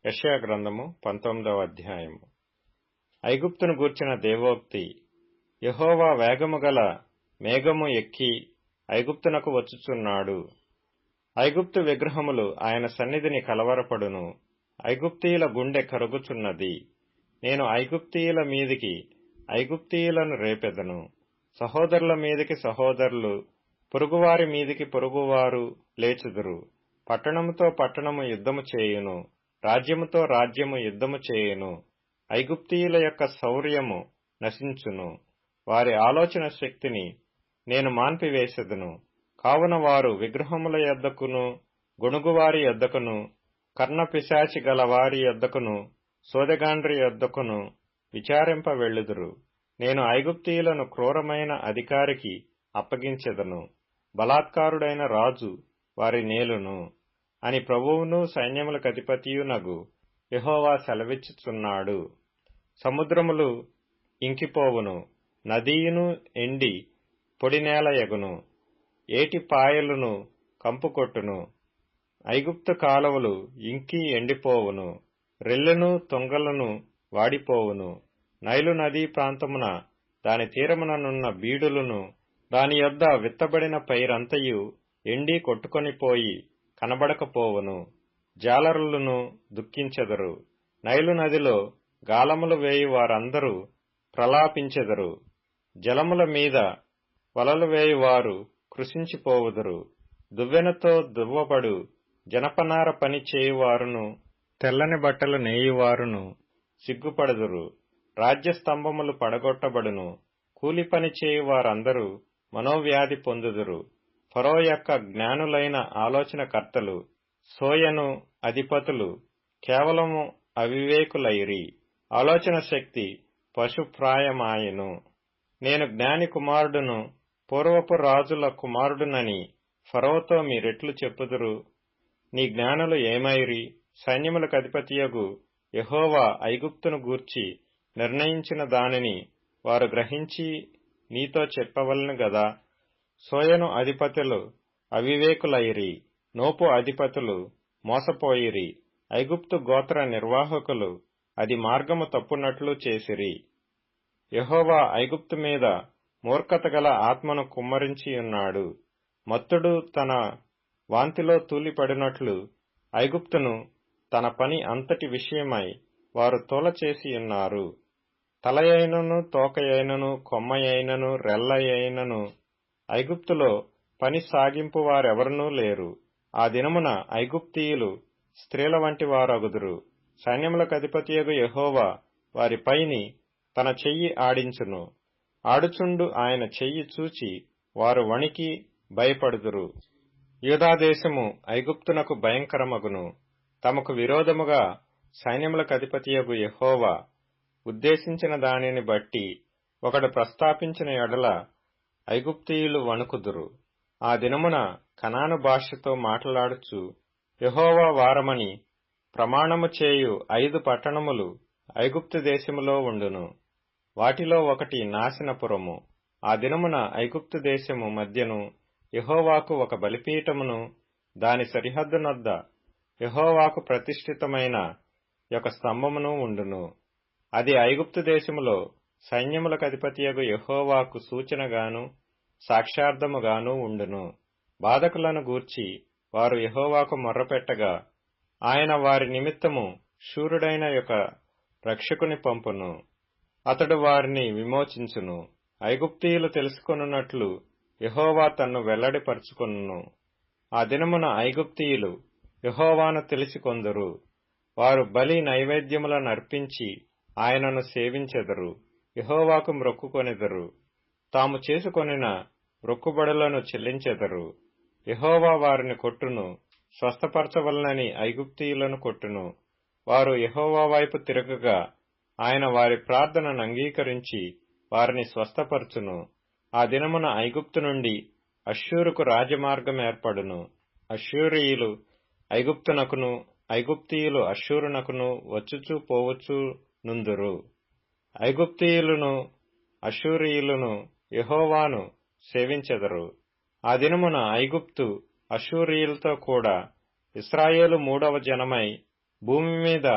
యెషయా గ్రంథము 19వ అధ్యాయము. ఐగుప్తును గూర్చిన దేవోక్తి. యెహోవా వేగము గల మేఘము ఎక్కి ఐగుప్తునకు వచ్చుచున్నాడు. ఐగుప్తు విగ్రహములు ఆయన సన్నిధిని కలవరపడును. ఐగుప్తీయుల గుండె కరుగుచున్నది. నేను ఐగుప్తీయుల మీదికి ఐగుప్తీయులను రేపెదను. సహోదరుల మీదికి సహోదరులు, పొరుగువారి మీదికి పొరుగువారు లేచుదురు. పట్టణముతో పట్టణము యుద్ధము చేయును, రాజ్యముతో రాజ్యము యుద్ధము చేయును. ఐగుప్తీయుల యొక్క శౌర్యము నశించును. వారి ఆలోచన శక్తిని నేను మాన్పివేసెదను. కావున వారు విగ్రహముల యొద్దకును, గొణుగువారి యొద్దకును, కర్ణపిశాచి గల వారి యొద్దకును, సోదెగాండ్రి యొద్దకును విచారింప వెళ్ళుదురు. నేను ఐగుప్తీయులను క్రూరమైన అధికారికి అప్పగించెదను. బలాత్కారుడైన రాజు వారి నేలును అని ప్రభువును సైన్యములకు అధిపతియునగు యెహోవా సెలవిచ్చుచున్నాడు. సముద్రములు ఇంకిపోవును, నదియును ఎండి పొడినేల యగును, ఏటి పాయలును కంపుకొట్టును. ఐగుప్తు కాలువలు ఇంకి ఎండిపోవును, రెల్లును తొంగలను వాడిపోవును. నైలు నదీ ప్రాంతమున దాని తీరముననున్న బీడులను, దాని యొద్ద విత్తబడిన పైరంతయు ఎండి కొట్టుకొనిపోయి కనబడకపోవును. జాలరులను దుఃఖించెదరు. నైలు నదిలో గాలములు వేయు వారందరూ ప్రలాపించెదరు. జలముల మీద వలలు వేయువారు కృశించిపోవుదురు. దువ్వెనతో దువ్వబడు జనపనార పని చేయువారును, తెల్లని బట్టలు నేయువారును సిగ్గుపడుదురు. రాజ్యస్తంభములు పడగొట్టబడును. కూలి పని చేయువారందరూ మనోవ్యాధి పొందుదురు. ఫరో యొక్క జ్ఞానులైన ఆలోచనకర్తలు, సోయను అధిపతులు కేవలము అవివేకులైరి. ఆలోచన శక్తి పశుప్రాయమాయెను. నేను జ్ఞాని కుమారుడును, పూర్వపు రాజుల కుమారుడునని ఫరోతో మీరెట్లు చెప్పుదురు? నీ జ్ఞానులు ఏమైరి? సైన్యములకు అధిపతియగు యెహోవా ఐగుప్తును గూర్చి నిర్ణయించిన దానిని వారు గ్రహించి నీతో చెప్పవలెను గదా. సోయను అధిపతులు అవివేకులైరి, నోపు అధిపతులు మోసపోయిరి. ఐగుప్తు గోత్ర నిర్వాహకులు అది మార్గము తప్పునట్లు చేసిరి. యెహోవా ఐగుప్తు మీద మూర్ఖత గల ఆత్మను కుమ్మరించియున్నాడు. మత్తుడు తన వాంతిలో తూలిపడినట్లు ఐగుప్తును తన పని అంతటి విషయమై వారు తూలచేసియున్నారు. తలయైనను, తోకయైనను, కొమ్మయైనను, రెల్లయైనను ఐగుప్తులో పని సాగింపు వారెవరనూ లేరు. ఆ దినమున ఐగుప్తీయులు స్త్రీల వంటి వారగుదురు. సైన్యములకు అధిపతియగు యెహోవా వారి పైని తన చెయ్యి ఆడించును. ఆడుచుండు ఆయన చెయ్యి చూచి వారు వణికి భయపడుదురు. యూదాదేశము ఐగుప్తునకు భయంకరమగును. తమకు విరోధముగా సైన్యములకు అధిపతియగు యెహోవా ఉద్దేశించిన దానిని బట్టి ఒకడు ప్రస్తాపించిన ఎడల ఐగుప్తీయులు వణుకుదురు. ఆ దినమున కనాను భాషతో మాట్లాడుచు యెహోవా వారమని ప్రమాణము చేయు 5 పట్టణములు ఐగుప్తు దేశములో ఉండును. వాటిలో ఒకటి నాశనపురము. ఆ దినమున ఐగుప్తు దేశము మధ్యను యెహోవాకు ఒక బలిపీఠమును, దాని సరిహద్దునొద్ద యెహోవాకు ప్రతిష్ఠితమైన ఒక స్తంభమును ఉండును. అది ఐగుప్తు దేశములో సైన్యములకు అధిపతియగు యెహోవాకు సూచనగాను సాక్ష్యార్థముగాను ఉండును. బాధకులను గూర్చి వారు యెహోవాకు మొర్రపెట్టగా ఆయన వారి నిమిత్తము శూరుడైన యొక్క రక్షకుని పంపును. అతడు వారిని విమోచించును. ఐగుప్తీయులు తెలుసుకొనున్నట్లు యెహోవా తన్ను వెల్లడిపరచుకొనును. ఆ దినమున ఐగుప్తీయులు యెహోవాను తెలిసికొందురు. వారు బలి నైవేద్యములనర్పించి ఆయనను సేవించెదరు. యెహోవాకు మ్రొక్కుకొనెదరు. తాము చేసుకొనిన మ్రొక్కుబడులను చెల్లించెదరు. యెహోవా వారిని కొట్టును. స్వస్థపరచవలనని ఐగుప్తీయులను కొట్టును. వారు యెహోవా వైపు తిరగగా ఆయన వారి ప్రార్థనను అంగీకరించి వారిని స్వస్థపరచును. ఆ దినమున ఐగుప్తు నుండి అష్షూరుకు రాజమార్గం ఏర్పడును. అష్షూరీయులు ఐగుప్తునకును, ఐగుప్తీయులు అష్షూరునకును వచ్చుచూ పోవచ్చు నుందురు. ఐగుప్తీయులను అష్షూరీయులను యెహోవాను సేవించెదరు. ఆ దినమున ఐగుప్తు అష్షూరీయులతో కూడా ఇశ్రాయేలు 3వ జనమై భూమి మీద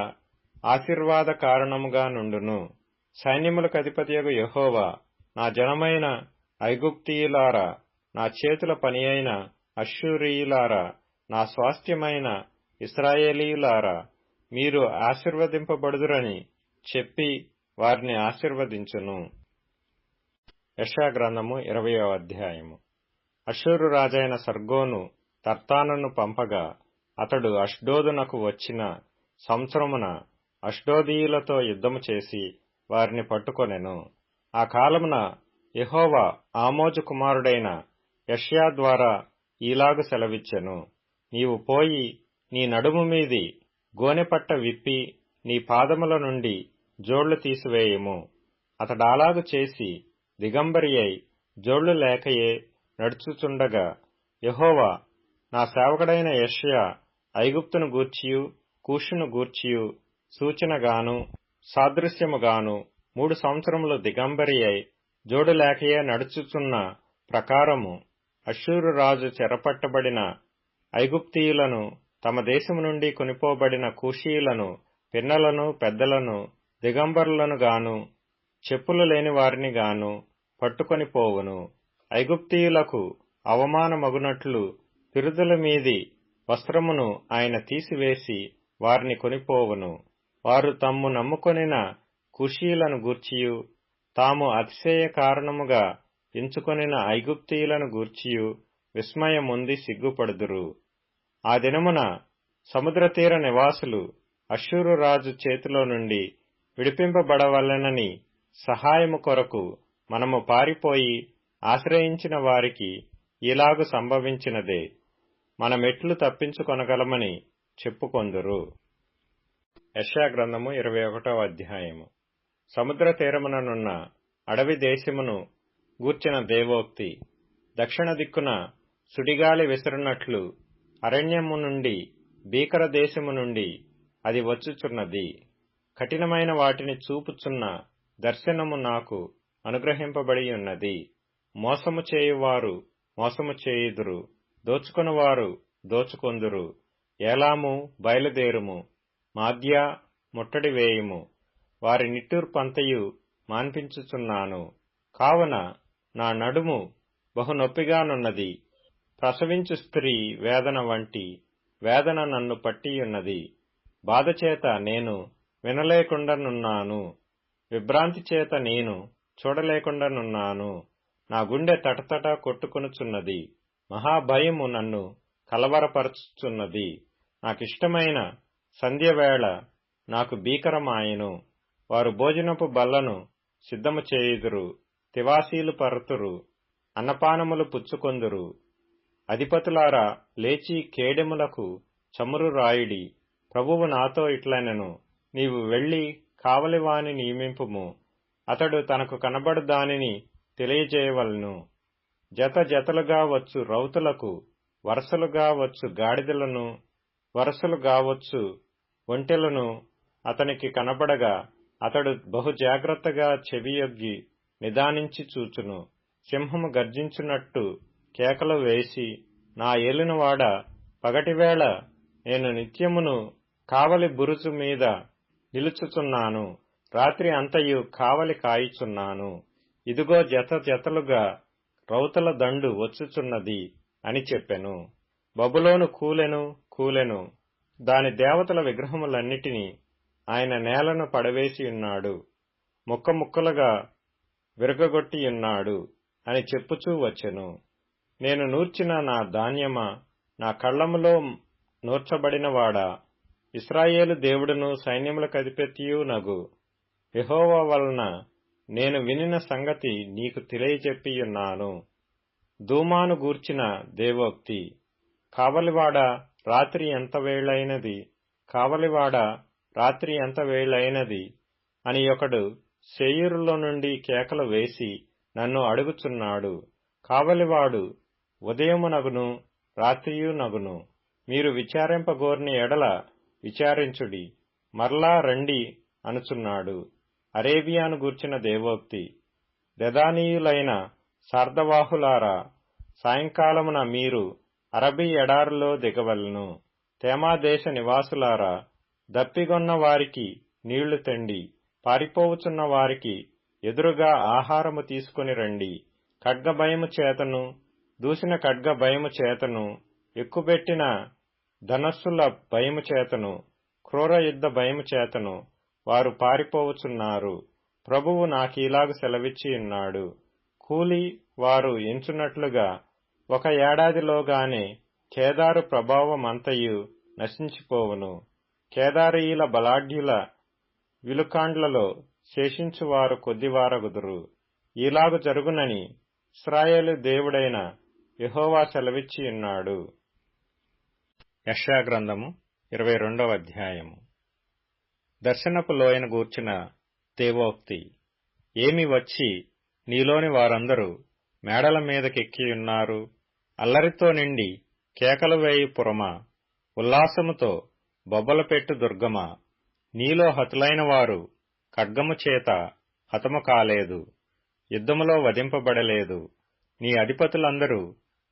ఆశీర్వాద కారణముగా నుండును. సైన్యములకు అధిపతియగు యెహోవా, నా జనమైన ఐగుప్తీయులారా, నా చేతుల పని అయిన అష్షూరీయులారా, నా స్వాస్థ్యమైన ఇశ్రాయేలీయులారా, మీరు ఆశీర్వదింపబడుదురని చెప్పి వారిని ఆశీర్వదించును. యెషయా గ్రంథము 20వ అధ్యాయము. అష్షూరు రాజైన సర్గోను తర్తానును పంపగా, అతడు అష్డోదునకు వచ్చిన సంవత్సరమున అష్డోదీయులతో యుద్ధము చేసి వారిని పట్టుకొనెను. ఆ కాలమున యెహోవా ఆమోజు కుమారుడైన యెషయా ద్వారా ఈలాగు సెలవిచ్చెను. నీవు పోయి నీ నడుము మీది గోనెపట్ట విప్పి నీ పాదముల నుండి జోళ్లు తీసివేయుము. అతడాలాగు చేసి దిగంబరి అయి జోళ్లు లేకయే నడుచుచుండగా, యెహోవా, నా సేవకుడైన యెషయా ఐగుప్తును గూర్చియు కూషును గూర్చియు సూచనగాను సాదృశ్యముగాను 3 సంవత్సరములు దిగంబరి అయి జోడు లేకయే నడుచుచున్న ప్రకారము అష్షూరు రాజు చెరపట్టబడిన ఐగుప్తీయులను, తమ దేశము నుండి కొనిపోబడిన కూషీయులను, పిన్నలను పెద్దలను, దిగంబరులను గాను చెప్పులు లేని వారిని గాను పట్టుకొని పోవును. ఐగుప్తీయులకు అవమానమగునట్లు పిరుదుల మీది వస్త్రమును ఆయన తీసివేసి వారిని కొనిపోవును. వారు తమ్ము నమ్ముకొనిన కూషీయులను గూర్చియు, తాము అతిశయ కారణముగా ఎంచుకొనిన ఐగుప్తీయులను గూర్చియు విస్మయముంది సిగ్గుపడుదురు. ఆ దినమున సముద్రతీర నివాసులు అష్షూరు రాజు చేతిలో నుండి విడిపింపబడవలెనని సహాయము కొరకు మనము పారిపోయి ఆశ్రయించిన వారికి ఇలాగు సంభవించినదే, మనమెట్లు తప్పించుకొనగలమని చెప్పుకొందురు. యెషయా గ్రంథము 21వ అధ్యాయము. సముద్ర తీరముననున్న అడవి దేశమును గూర్చిన దేవోక్తి. దక్షిణ దిక్కున సుడిగాలి విసరునట్లు అరణ్యము నుండి, భీకర దేశము నుండి అది వచ్చుచున్నది. కఠినమైన వాటిని చూపుచున్న దర్శనము నాకు అనుగ్రహింపబడి ఉన్నది. మోసము చేయువారు మోసము చేయుదురు, దోచుకొనువారు దోచుకొందురు. ఏలాము, బయలుదేరుము, మాద్యా, ముట్టడి వేయుము. వారి నిట్టూర్పంతయు మాన్పించుచున్నాను. కావున నా నడుము బహునొప్పిగానున్నది. ప్రసవించు స్త్రీ వేదన వంటి వేదన నన్ను పట్టియున్నది. బాధచేత నేను వినలేకుండానున్నాను, విభ్రాంతి చేత నేను చూడలేకుండానున్నాను. నా గుండె తటతట కొట్టుకొనుచున్నది. మహాభయము నన్ను కలవరపరచుచున్నది. నాకిష్టమైన సంధ్యవేళ నాకు భీకరమాయెను. వారు భోజనపు బల్లను సిద్ధము చేయుదురు, తివాసీలు పరతురు, అన్నపానములు పుచ్చుకొందురు. అధిపతులారా, లేచి కేడెములకు చమురు రాయుడి. ప్రభువు నాతో ఇట్లనెను, నీవు వెళ్లి కావలివాని నియమింపుము. అతడు తనకు కనబడు దానిని తెలియజేయవలెను. జత జతలుగా వచ్చు రౌతులకు వరసలుగా వచ్చు గాడిదలను, వరసలుగా వచ్చు ఒంటెలను అతనికి కనబడగా, అతడు బహు జాగ్రత్తగా చెవియొగ్గి నిదానించి చూచును. సింహము గర్జించున్నట్టు కేకలు వేసి, నా ఏలినవాడ, పగటివేళ నేను నిత్యమును కావలి బురుజు మీద నిలుచుచున్నాను, రాత్రి అంతయు కావలి కాయుచున్నాను. ఇదిగో జత జతలుగా రౌతుల దండు వచ్చుచున్నది అని చెప్పెను. బబులోను కూలెను కూలెను, దాని దేవతల విగ్రహములన్నిటినీ ఆయన నేలను పడవేసియున్నాడు, ముక్క ముక్కలుగా విరగగొట్టియున్నాడు అని చెప్పుచూ వచ్చెను. నేను నూర్చిన నా ధాన్యమా, నా కళ్ళములో నూర్చబడినవాడా, ఇశ్రాయేలు దేవుడును సైన్యములకధిపతియు నగు యెహోవా వలన నేను వినిన సంగతి నీకు తెలియజెప్పియున్నాను. దూమాను గూర్చిన దేవోక్తి. కావలివాడా, రాత్రి ఎంత వేళైనది, కావలివాడా, రాత్రి ఎంత వేళైనది అని ఒకడు శేయీరులో నుండి కేకలు వేసి నన్ను అడుగుచున్నాడు. కావలివాడు ఉదయమునగును రాత్రియునగును. మీరు విచారింపగోరిన ఎడల విచారించుడి, మరలా రండి అనుచున్నాడు. అరేబియాను గూర్చిన దేవోక్తి. దెదానీయులైన సార్ధవాహులారా, సాయంకాలమున మీరు అరబీ ఎడారిలో దిగవలెను. తేమాదేశ నివాసులారా, దప్పిగొన్న వారికి నీళ్లు తెండి, పారిపోవుచున్న వారికి ఎదురుగా ఆహారము తీసుకుని రండి. ఖడ్గభయము చేతను, దూసిన ఖడ్గభయము చేతను, ఎక్కుబెట్టిన ధనస్సుల భయము చేతను, క్రూర యుద్ధ భయము చేతను వారు పారిపోవుచున్నారు. ప్రభువు నాకీలాగు సెలవిచ్చి ఉన్నాడు. కూలి వారు ఎంచున్నట్లుగా 1 ఏడాదిలోగానే కేదారు ప్రభావమంతయు నశించిపోవును. కేదారీయుల బలాఢ్యుల విలుకాండ్లలో శేషించువారు కొద్దివారగుదురు. ఈలాగు జరుగునని ఇశ్రాయేలు దేవుడైన యెహోవా సెలవిచ్చి ఉన్నాడు. యెషయా గ్రంథము 22వ అధ్యాయము. దర్శనపు లోయను గూర్చిన దేవోక్తి. ఏమి వచ్చి నీలోని వారందరూ మేడల మీదకెక్కియున్నారు? అల్లరితో నిండి కేకలు వేయి పురమా, ఉల్లాసముతో బొబ్బలపెట్టు దుర్గమా, నీలో హతులైన వారు ఖడ్గము చేత హతము కాలేదు, యుద్ధములో వధింపబడలేదు. నీ అధిపతులందరూ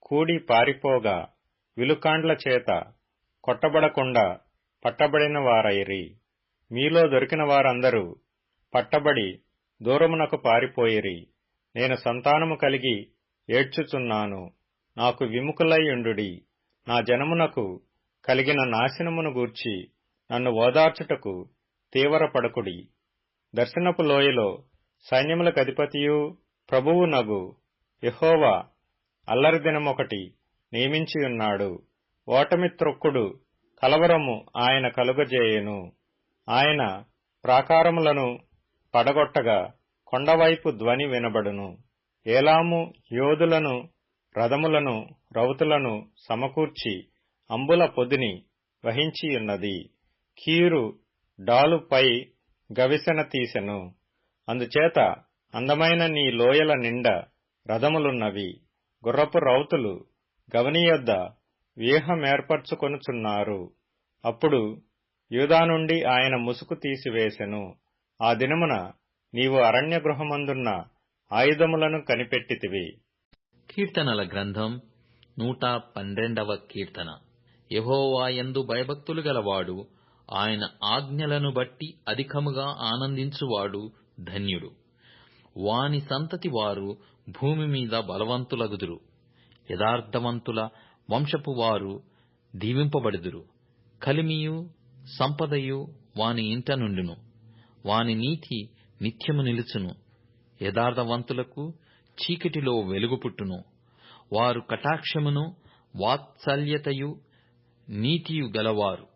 కూడి పారిపోగా విలుకాండ్ల చేత కొట్టబడకుండా పట్టబడిన వారైరి. మీలో దొరికిన వారందరూ పట్టబడి దూరమునకు పారిపోయిరి. నేను సంతానము కలిగి ఏడ్చుచున్నాను. నాకు విముఖులై ఉండుడి. నా జనమునకు కలిగిన నాశనమును గూర్చి నన్ను ఓదార్చుటకు తీవ్రపడకుడి. దర్శనపు లోయలో సైన్యములకధిపతియు ప్రభువు నగు యెహోవా అల్లరి దినమొకటి నియమించియున్నాడు. ఓటమి త్రొక్కుడు కలవరము ఆయన కలుగజేయెను. ఆయన ప్రాకారములను పడగొట్టగా కొండవైపు ధ్వని వినబడును. ఏలాము యోధులను, రథములను, రౌతులను సమకూర్చి అంబుల పొదిని వహించియున్నది. కీరు డాలుపై గవిసెన తీసెను. అందుచేత అందమైన నీ లోయల నిండా రథములున్నవి. గుర్రపు రౌతులు గవనియొద్ద వ్యూహమేర్పరచుకొనుచున్నారు. అప్పుడు యూదా నుండి ఆయన ముసుగు తీసివేసెను. ఆ దినమున నీవు అరణ్య గృహమందున్న ఆయుధములను కనిపెట్టితివి. కీర్తనల గ్రంథం 112వ కీర్తన. యెహోవా యందు భయభక్తులు గలవాడు, ఆయన ఆజ్ఞలను బట్టి అధికముగా ఆనందించువాడు ధన్యుడు. వాని సంతతి వారు భూమి మీద బలవంతులగుదురు. యథార్థవంతుల వంశపు వారు దీవింపబడుదురు. కలిమియు సంపదయు వాని ఇంట నుండును. వాని నీతి నిత్యము నిలుచును. యథార్థవంతులకు చీకటిలో వెలుగు పుట్టును. వారు కటాక్షమును వాత్సల్యతయు నీతియు గలవారు.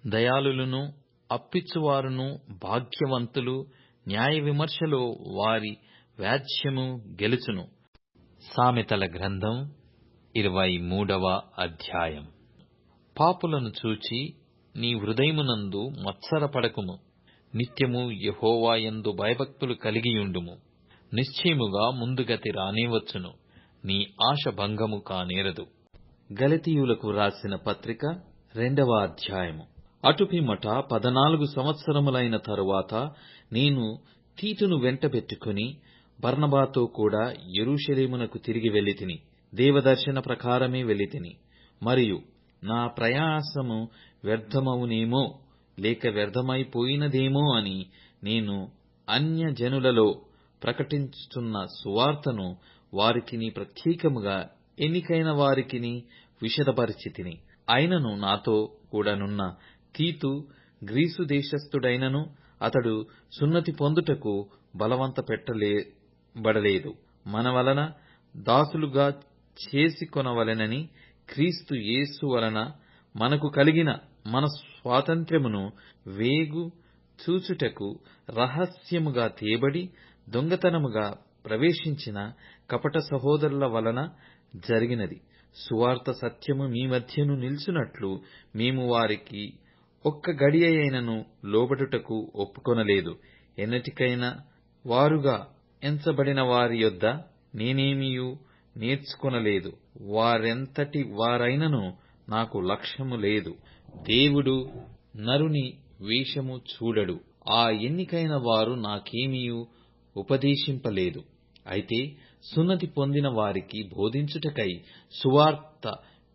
దయాళులను అప్పిచ్చువారును భాగ్యవంతులు. న్యాయ విమర్శలో వారి వ్యాజ్యము గెలుచును. సామెతల గ్రంథం 23వ అధ్యాయం. పాపులను చూచి నీ హృదయమునందు మత్సరపడకుము. నిత్యము యెహోవా యందు భయభక్తులు కలిగియుండుము. నిశ్చయముగా ముందుగతి రానేవచ్చును. నీ ఆశ భంగము కానేరదు. గలతీయులకు రాసిన పత్రిక 2వ అధ్యాయము. అటుపిమ్మట 14 సంవత్సరములైన తరువాత నేను తీతును వెంటబెట్టుకుని బర్నబాతో కూడా యెరూషలేమునకు తిరిగి వెళ్ళితిని. దేవదర్శన ప్రకారమే వెళ్ళితిని. మరియు నా ప్రయాసము వ్యర్థమవునేమో లేక వ్యర్థమైపోయినదేమో అని నేను అన్యజనులలో ప్రకటించుతున్న సువార్తను వారికిని ప్రత్యేకముగా ఎన్నికైన వారికిని విశదపరిచితిని. అయినను నాతో కూడానున్న తీతు గ్రీసు దేశస్థుడైనను అతడు సున్నతి పొందుటకు బలవంత పెట్టబడలేదు. మన వలన దాసులుగా చేసుకొనవలెనని క్రీస్తు యేసు వలన మనకు కలిగిన మన స్వాతంత్ర్యమును వేగు చూచుటకు రహస్యముగా తేబడి దొంగతనముగా ప్రవేశించిన కపట సహోదరుల వలన జరిగినది. సువార్త సత్యము మీ మధ్యను నిలుచున్నట్లు మేము వారికి ఒక్క గడియైనను లోబడుటకు ఒప్పుకొనలేదు. ఎన్నటికైనా వారుగా ఎంచబడిన వారి యొద్ద నేనేమియూ నేర్చుకొనలేదు. వారెంతటి వారైనను నాకు లక్ష్యము లేదు. దేవుడు నరుని వేషము చూడడు. ఆ ఎన్నికైన వారు నాకేమియూ ఉపదేశింపలేదు. అయితే సున్నతి పొందిన వారికి బోధించుటకై సువార్త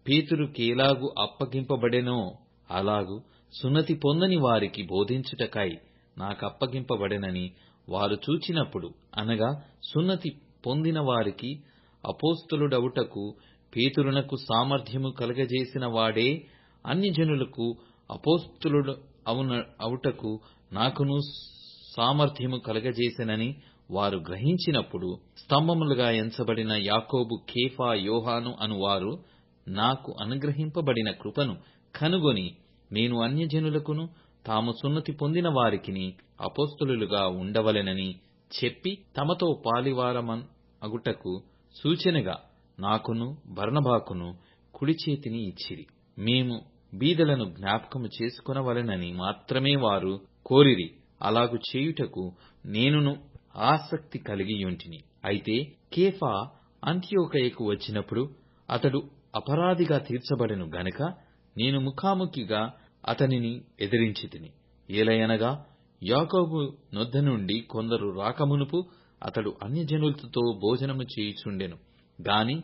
పేతురుకేలాగు అప్పగింపబడెనో అలాగు సున్నతి పొందని వారికి బోధించుటకై నాకప్పగింపబడెనని వారు చూచినప్పుడు, అనగా సున్నతి పొందిన వారికి అపోస్తలుడవుటకు పేతురునకు సామర్థ్యము కలుగజేసిన వాడే అన్యజనులకు అపోస్తలుడు అవుటకు నాకును సామర్థ్యము కలుగజేసెనని వారు గ్రహించినప్పుడు, స్తంభములుగా ఎంచబడిన యాకోబు, కేఫా, యోహాను అనువారు నాకు అనుగ్రహింపబడిన కృపను కనుగొని, నేను అన్యజనులకును తాము సున్నతి పొందిన వారికిని అపోస్తలులుగా ఉండవలెనని చెప్పి తమతో పాలివారమగుటకు సూచనగా నాకును బర్నబాకును కుడి చేతిని ఇచ్చిరి. మేము బీదలను జ్ఞాపకము చేసుకొనవలెనని మాత్రమే వారు కోరిరి. అలాగు చేయుటకు నేనును ఆసక్తి కలిగియుంటిని. అయితే కేఫా అంతియోకయకు వచ్చినప్పుడు అతడు అపరాధిగా తీర్చబడెను గనుక నేను ముఖాముఖిగా అతనిని ఎదిరించితిని. ఏలయనగా యాకోబు నొద్ద నుండి కొందరు రాకమునుపు అతడు అన్యజనులతో భోజనము చేయుచుండెను గాని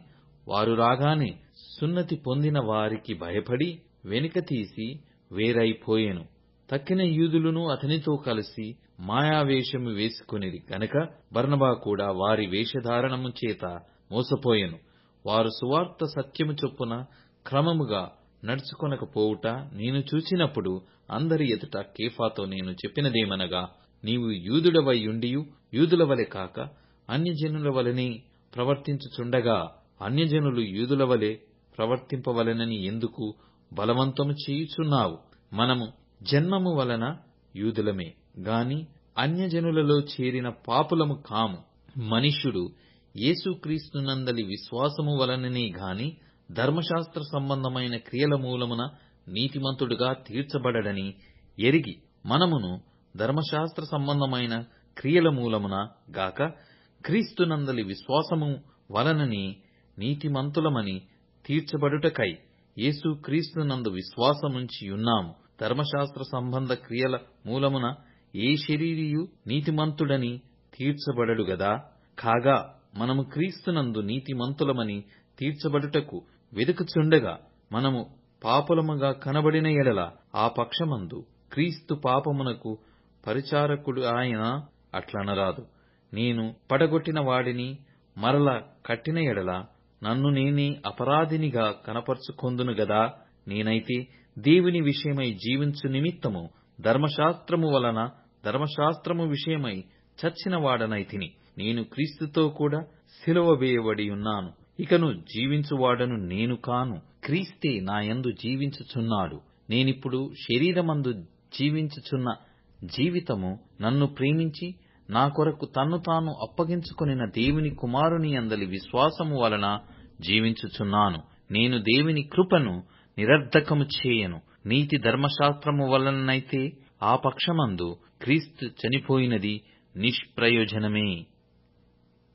వారు రాగానే సున్నతి పొందిన వారికి భయపడి వెనుక తీసి వేరైపోయెను. తక్కిన యూదులను అతనితో కలిసి మాయావేషము వేసుకొనిరి గనక బర్నబా కూడా వారి వేషధారణము చేత మోసపోయెను. వారు సువార్త సత్యము చొప్పున క్రమముగా నడుచుకొనకపోవుట నేను చూచినప్పుడు అందరి ఎదుట కేఫాతో నేను చెప్పినదేమనగా, నీవు యూదుడవైయుండియు యూదుల వలె కాక అన్యజనుల వలెనే ప్రవర్తించుచుండగా అన్యజనులు యూదుల వలె ప్రవర్తింపవలెనని ఎందుకు బలవంతము చేయుచున్నావు? మనము జన్మము వలన యూదులమే గాని అన్యజనులలో చేరిన పాపులము కాము. మనుష్యుడు యేసుక్రీస్తునందలి విశ్వాసము వలననే గాని ధర్మశాస్త్ర సంబంధమైన క్రియల మూలమున నీతిమంతుడుగా తీర్చబడడని ఎరిగి, మనమును ధర్మశాస్త్ర సంబంధమైన క్రియల మూలమున గాక క్రీస్తునందలి విశ్వాసము వలననే నీతిమంతులమని తీర్చబడుటకై యేసుక్రీస్తునందు విశ్వాసముంచియున్నాము. ధర్మశాస్త్ర సంబంధ క్రియల మూలమున ఏ శరీరియు నీతిమంతుడని తీర్చబడడు గదా. కాగా మనము క్రీస్తునందు నీతిమంతులమని తీర్చబడుటకు వెదుకుచుండగా మనము పాపులముగా కనబడిన ఎడల ఆ పక్షమందు క్రీస్తు పాపమునకు పరిచారకుడు ఆయన అట్లనరాదు. నేను పడగొట్టిన వాడిని మరల కట్టిన ఎడల నన్ను నేనే అపరాధినిగా కనపరుచుకొందును గదా. నేనైతే దేవుని విషయమై జీవించు నిమిత్తము ధర్మశాస్త్రము వలన ధర్మశాస్త్రము విషయమై చచ్చిన వాడనైతిని. నేను క్రీస్తుతో కూడా సిలువ వేయబడి ఉన్నాను. ఇకను జీవించువాడను నేను కాను, క్రీస్తే నాయందు జీవించుచున్నాడు. నేనిప్పుడు శరీరమందు జీవించుచున్న జీవితము నన్ను ప్రేమించి నా కొరకు తన్ను తాను అప్పగించుకొనిన దేవుని కుమారుని అందలి విశ్వాసము వలన జీవించుచున్నాను. నేను దేవుని కృపను నిరర్ధకము చేయను. నీతి ధర్మశాస్త్రము వలననైతే ఆ పక్షమందు క్రీస్తు చనిపోయినది నిష్ప్రయోజనమే.